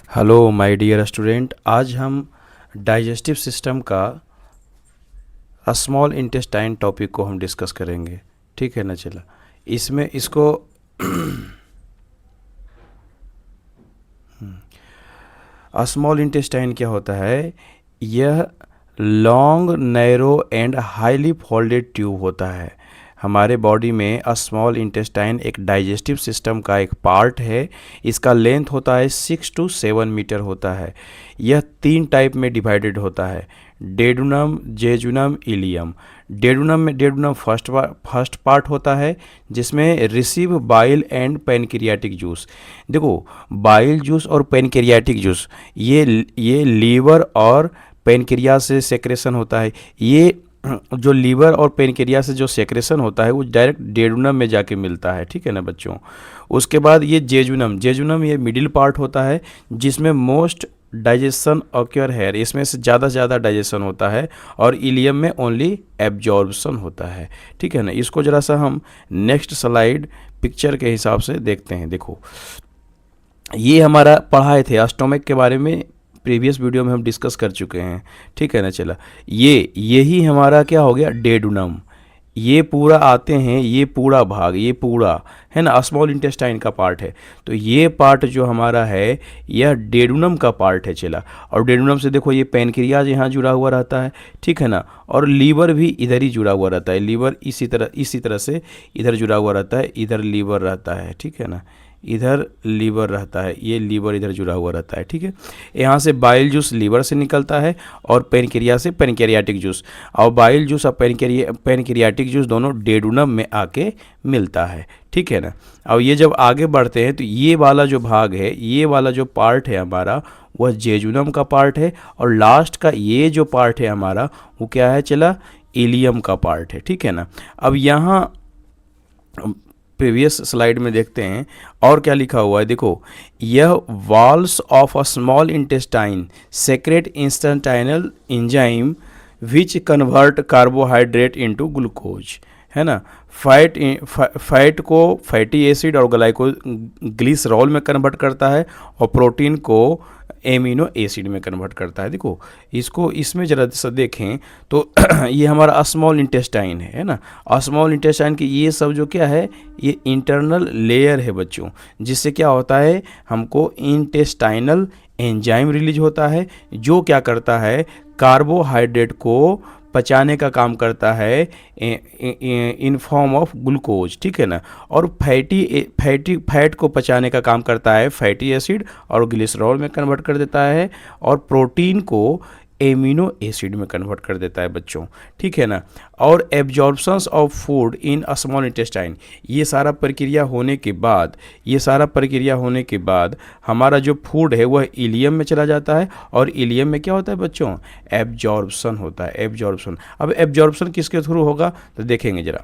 Hello my dear student, आज हम digestive system का स्मॉल इंटेस्टाइन टॉपिक को हम डिस्कस करेंगे। ठीक है ना। चला इसमें इसको स्मॉल इंटेस्टाइन क्या होता है? यह long narrow and highly folded tube होता है। हमारे बॉडी में स्मॉल इंटेस्टाइन एक डाइजेस्टिव सिस्टम का एक पार्ट है। इसका लेंथ होता है 6 to 7 मीटर होता है। यह 3 टाइप में डिवाइडेड होता है: duodenum, jejunum, ilium. Duodenum first part होता है, जिसमें receive bile and pancreatic juice. देखो, बाइल जूस और पैनक्रियाटिक जूस ये लीवर और पैनक्रिया से सेक्रेशन होता है। ये जो लीवर और पेनक्रिया से जो सेक्रेशन होता है वो डायरेक्ट डेडुनम में जाके मिलता है। ठीक है ना बच्चों। उसके बाद ये जेजुनम ये मिडिल पार्ट होता है, जिसमें मोस्ट डाइजेशन ऑक्योर है। इसमें से ज़्यादा डाइजेशन होता है। और इलियम में ओनली एब्जॉर्बशन होता है। ठीक है ना। इसको ज़रा सा हम नेक्स्ट स्लाइड पिक्चर के हिसाब से देखते हैं। देखो, ये हमारा पढ़ाए थे स्टोमक के बारे में, प्रीवियस वीडियो में हम डिस्कस कर चुके हैं। ठीक है ना। चला, यही हमारा क्या हो गया, डेडुनम। ये पूरा आते हैं, ये पूरा भाग, ये पूरा है ना, स्मॉल इंटेस्टाइन का पार्ट है। तो ये पार्ट जो हमारा है यह डेडुनम का पार्ट है। चला, और डेडुनम से देखो ये पैनक्रियाज यहाँ जुड़ा हुआ रहता है। ठीक है ना। और लीवर भी इधर ही जुड़ा हुआ रहता है। लीवर इसी तरह से इधर जुड़ा हुआ रहता है। इधर लीवर रहता है। ठीक है ना। इधर लीवर रहता है, ये लीवर इधर जुड़ा हुआ रहता है। ठीक है। यहाँ से बाइल जूस लीवर से निकलता है और पैनक्रिया से पैनक्रियाटिक जूस। और बाइल जूस और पैनक्रियाटिक जूस दोनों डेडुनम में आके मिलता है। ठीक है ना। अब ये जब आगे बढ़ते हैं तो ये वाला जो भाग है, ये वाला जो पार्ट है हमारा, वह जेजुनम का पार्ट है। और लास्ट का ये जो पार्ट है हमारा, वो क्या है, चला, इलियम का पार्ट है। ठीक है ना। अब यहाँ प्रीवियस स्लाइड में देखते हैं और क्या लिखा हुआ है। देखो, यह walls of a small intestine secrete intestinal enzyme which convert carbohydrate into glucose, है ना। फैट को फैटी एसिड और ग्लिसरॉल में कन्वर्ट करता है, और प्रोटीन को एमिनो एसिड में कन्वर्ट करता है। देखो, इसको इसमें जरा सा देखें तो ये हमारा स्मॉल इंटेस्टाइन है ना। स्मॉल इंटेस्टाइन की ये सब जो क्या है, ये इंटरनल लेयर है बच्चों, जिससे क्या होता है, हमको इंटेस्टाइनल एंजाइम रिलीज होता है, जो क्या करता है, कार्बोहाइड्रेट को पचाने का काम करता है इन फॉर्म ऑफ ग्लूकोज। ठीक है ना। और फैट को पचाने का काम करता है फैटी एसिड, और ग्लिसरॉल में कन्वर्ट कर देता है, और प्रोटीन को एमिनो एसिड में कन्वर्ट कर देता है बच्चों। ठीक है ना। और absorptions of food in small intestine, ये सारा प्रक्रिया होने के बाद हमारा जो फूड है वह इलियम में चला जाता है। और इलियम में क्या होता है बच्चों, एब्जॉर्प्शन होता है। एब्जॉर्प्शन, अब एब्जॉर्प्शन किसके थ्रू होगा तो देखेंगे जरा।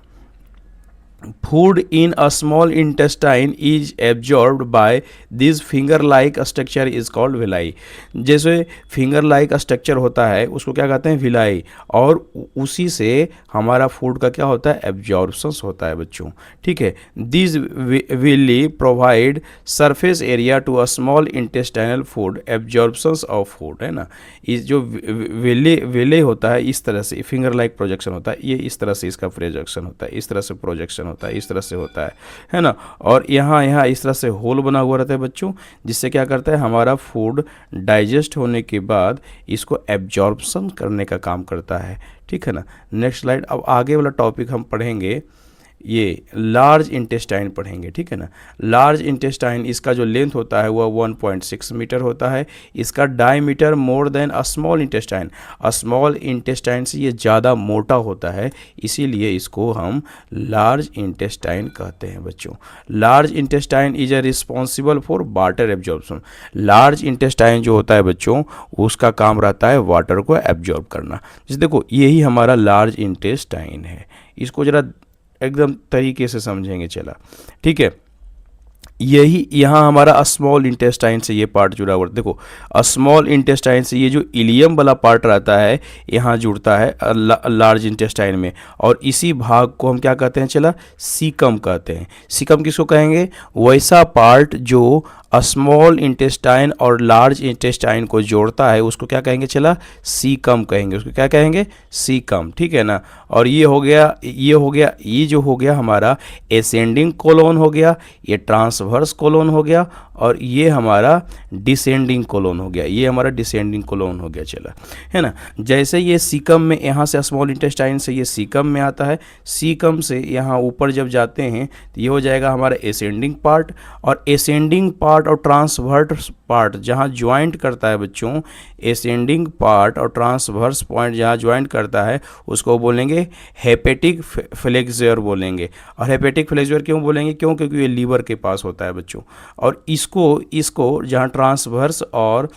Food in a small intestine is absorbed by this finger-like structure is called villi। जैसे फिंगर लाइक स्ट्रक्चर होता है उसको क्या कहते हैं, विलाई। और उसी से हमारा फूड का क्या होता है, एब्जॉर्प्शंस होता है बच्चों। ठीक है। This villi provide surface area to a small intestinal food absorptions of food, है ना। इस जो विले होता है, इस तरह से फिंगर लाइक प्रोजेक्शन होता है, ये इस तरह से इसका प्रोजेक्शन होता है, इस तरह से प्रोजेक्शन होता है, इस तरह से होता है ना। और यहाँ इस तरह से होल बना हुआ रहता है बच्चों, जिससे क्या करता है, हमारा फूड डाइजेस्ट होने के बाद इसको एब्जॉर्प्शन करने का काम करता है। ठीक है ना। Next slide. अब आगे वाला टॉपिक हम पढ़ेंगे, ये लार्ज इंटेस्टाइन पढ़ेंगे। ठीक है ना। लार्ज इंटेस्टाइन, इसका जो लेंथ होता है वह 1.6 मीटर होता है। इसका डायमीटर मोर देन अ स्मॉल इंटेस्टाइन, स्मॉल इंटेस्टाइन से ये ज़्यादा मोटा होता है, इसीलिए इसको हम लार्ज इंटेस्टाइन कहते हैं बच्चों। Large intestine is a responsible for water absorption. Large intestine जो होता है बच्चों, उसका काम रहता है वाटर को एब्जॉर्ब करना। जैसे देखो, यही हमारा लार्ज इंटेस्टाइन है। इसको ज़रा एकदम तरीके से समझेंगे। चला, ठीक है। यही यहाँ हमारा स्मॉल इंटेस्टाइन से ये पार्ट जुड़ा हुआ है। देखो स्मॉल इंटेस्टाइन से ये जो इलियम वाला पार्ट रहता है यहाँ जुड़ता है लार्ज इंटेस्टाइन में, और इसी भाग को हम क्या कहते हैं, चला सीकम कहते हैं। सीकम किसको कहेंगे, वैसा पार्ट जो स्मॉल इंटेस्टाइन और लार्ज इंटेस्टाइन को जोड़ता है उसको क्या कहेंगे, चला सीकम कहेंगे, उसको क्या कहेंगे, सीकम, ठीक है ना। और ये हो गया, ये जो हो गया हमारा एसेंडिंग कोलोन हो गया, ये ट्रांसवर्स कोलोन हो गया, और ये हमारा डिसेंडिंग कोलोन हो गया, ये हमारा डिसेंडिंग कोलोन हो गया, चला, है ना। जैसे ये सीकम में, यहाँ से स्मॉल इंटेस्टाइन से ये सीकम में आता है, सीकम से यहाँ ऊपर जब जाते हैं तो ये हो जाएगा हमारा एसेंडिंग पार्ट, और एसेंडिंग पार्ट और ट्रांसवर्स पार्ट जहाँ ज्वाइंट करता है बच्चों, एसेंडिंग पार्ट और ट्रांसवर्स पॉइंट जहाँ ज्वाइंट करता है उसको बोलेंगे हेपेटिक फ्लेक्सर बोलेंगे। और हेपेटिक फ्लेक्सर क्यों बोलेंगे, क्योंकि ये लीवर के पास होता है बच्चों। और इसको जहाँ ट्रांसवर्स और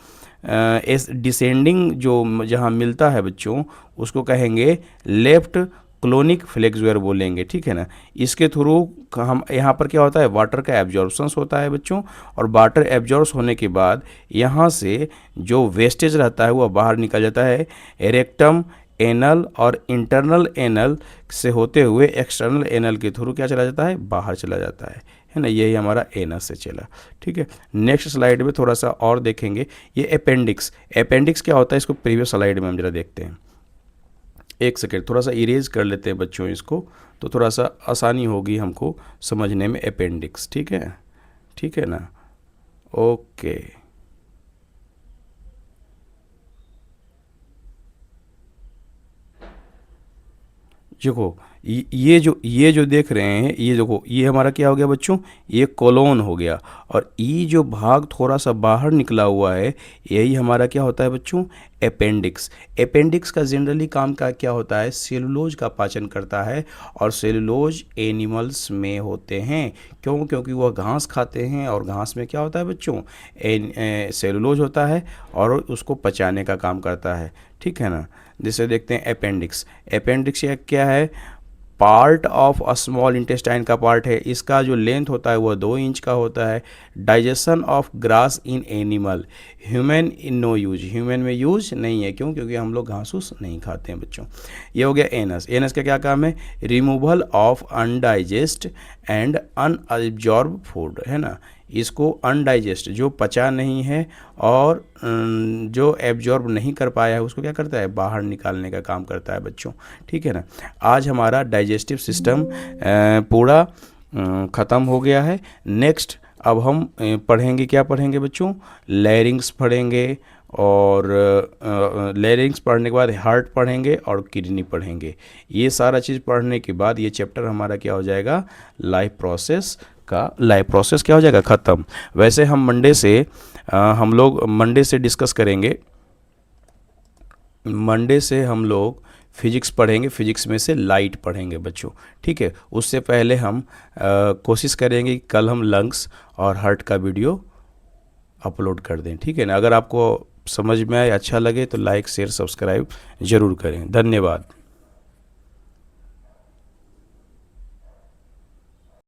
डिसेंडिंग जो जहाँ मिलता है बच्चों उसको कहेंगे लेफ्ट क्लोनिक फ्लेक्सर बोलेंगे, ठीक है ना। इसके थ्रू हम यहाँ पर क्या होता है, वाटर का एब्जॉर्प्शन होता है बच्चों, और वाटर एब्जॉर्ब होने के बाद यहाँ से जो वेस्टेज रहता है वह बाहर निकल जाता है, रेक्टम, एनल और इंटरनल एनल से होते हुए एक्सटर्नल एनल के थ्रू क्या चला जाता है, बाहर चला जाता है ना। यही हमारा एनस से चला, ठीक है। नेक्स्ट स्लाइड में थोड़ा सा और देखेंगे, ये अपेंडिक्स। अपेंडिक्स क्या होता है इसको प्रीवियस स्लाइड में हम जरा देखते हैं। एक सेकेंड थोड़ा सा इरेज कर लेते हैं बच्चों इसको, तो थोड़ा सा आसानी होगी हमको समझने में। अपेंडिक्स, ठीक है, ठीक है ना, ओके। देखो ये जो देख रहे हैं, ये देखो ये हमारा क्या हो गया बच्चों, ये कोलोन हो गया, और ये जो भाग थोड़ा सा बाहर निकला हुआ है यही हमारा क्या होता है बच्चों, अपेंडिक्स। अपेंडिक्स का जनरली काम का क्या होता है, सेलुलोज का पाचन करता है, और सेलुलोज एनिमल्स में होते हैं, क्योंकि वह घास खाते हैं, और घास में क्या होता है बच्चों, सेलुलोज होता है, और उसको पचाने का काम करता है, ठीक है ना। जिसे देखते हैं अपेंडिक्स। अपेंडिक्स क्या है, part of a small intestine का पार्ट है, इसका जो लेंथ होता है वह 2 इंच का होता है। Digestion of grass in animal, human in no use, human में यूज नहीं है, क्योंकि हम लोग घास फूस नहीं खाते हैं बच्चों। ये हो गया एनस। एनस का क्या काम है, removal of undigest and unabsorb food, है ना। इसको अनडाइजेस्ट जो पचा नहीं है और जो एब्जॉर्ब नहीं कर पाया है उसको क्या करता है, बाहर निकालने का काम करता है बच्चों, ठीक है ना। आज हमारा डाइजेस्टिव सिस्टम पूरा ख़त्म हो गया है। नेक्स्ट अब हम पढ़ेंगे, क्या पढ़ेंगे बच्चों, लैरिंग्स पढ़ेंगे, और लैरिंग्स पढ़ने के बाद हार्ट पढ़ेंगे और किडनी पढ़ेंगे। ये सारा चीज़ पढ़ने के बाद ये चैप्टर हमारा क्या हो जाएगा, लाइफ प्रोसेस क्या हो जाएगा, ख़त्म। वैसे हम हम लोग मंडे से डिस्कस करेंगे, मंडे से हम लोग फिजिक्स पढ़ेंगे, फिजिक्स में से लाइट पढ़ेंगे बच्चों, ठीक है। उससे पहले हम कोशिश करेंगे कि कल हम लंग्स और हार्ट का वीडियो अपलोड कर दें, ठीक है ना। अगर आपको समझ में आए, अच्छा लगे तो लाइक शेयर सब्सक्राइब ज़रूर करें। धन्यवाद।